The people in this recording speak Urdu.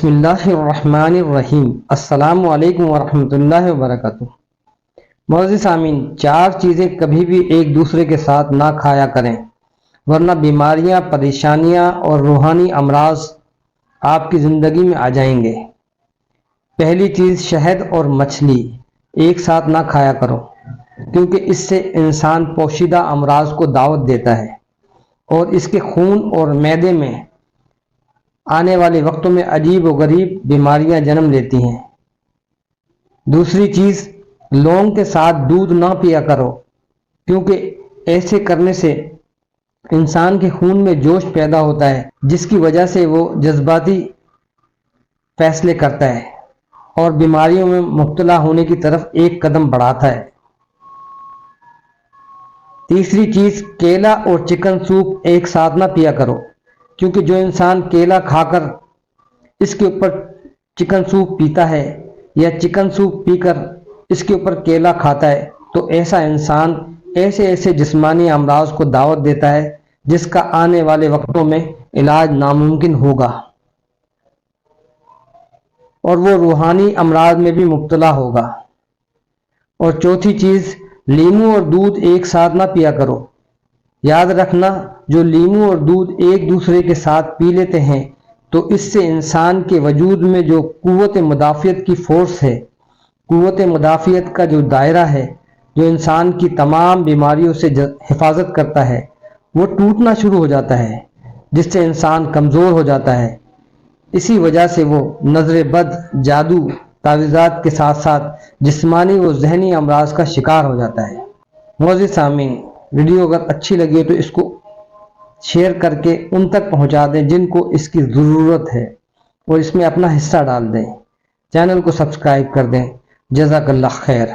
بسم اللہ الرحمن الرحیم۔ السلام علیکم ورحمۃ اللہ وبرکاتہ۔ معزز سامعین، 4 چیزیں کبھی بھی ایک دوسرے کے ساتھ نہ کھایا کریں، ورنہ بیماریاں، پریشانیاں اور روحانی امراض آپ کی زندگی میں آ جائیں گے۔ پہلی چیز، شہد اور مچھلی ایک ساتھ نہ کھایا کرو، کیونکہ اس سے انسان پوشیدہ امراض کو دعوت دیتا ہے اور اس کے خون اور معدے میں آنے والے وقتوں میں عجیب و غریب بیماریاں جنم لیتی ہیں۔ دوسری چیز، لونگ کے ساتھ دودھ نہ پیا کرو، کیونکہ ایسے کرنے سے انسان کے خون میں جوش پیدا ہوتا ہے، جس کی وجہ سے وہ جذباتی فیصلے کرتا ہے اور بیماریوں میں مبتلا ہونے کی طرف ایک قدم بڑھاتا ہے۔ تیسری چیز، کیلا اور چکن سوپ ایک ساتھ نہ پیا کرو، کیونکہ جو انسان کیلا کھا کر اس کے اوپر چکن سوپ پیتا ہے یا چکن سوپ پی کر اس کے اوپر کیلا کھاتا ہے، تو ایسا انسان ایسے جسمانی امراض کو دعوت دیتا ہے جس کا آنے والے وقتوں میں علاج ناممکن ہوگا اور وہ روحانی امراض میں بھی مبتلا ہوگا۔ اور چوتھی چیز، لیموں اور دودھ ایک ساتھ نہ پیا کرو۔ یاد رکھنا، جو لیموں اور دودھ ایک دوسرے کے ساتھ پی لیتے ہیں تو اس سے انسان کے وجود میں جو قوت مدافعت کی فورس ہے، قوت مدافعت کا جو دائرہ ہے، جو انسان کی تمام بیماریوں سے حفاظت کرتا ہے، وہ ٹوٹنا شروع ہو جاتا ہے، جس سے انسان کمزور ہو جاتا ہے۔ اسی وجہ سے وہ نظر بد، جادو، تعویذات کے ساتھ ساتھ جسمانی و ذہنی امراض کا شکار ہو جاتا ہے۔ معزز سامعین، ویڈیو اگر اچھی لگی ہے تو اس کو شیئر کر کے ان تک پہنچا دیں جن کو اس کی ضرورت ہے، اور اس میں اپنا حصہ ڈال دیں۔ چینل کو سبسکرائب کر دیں۔ جزاک اللہ خیر۔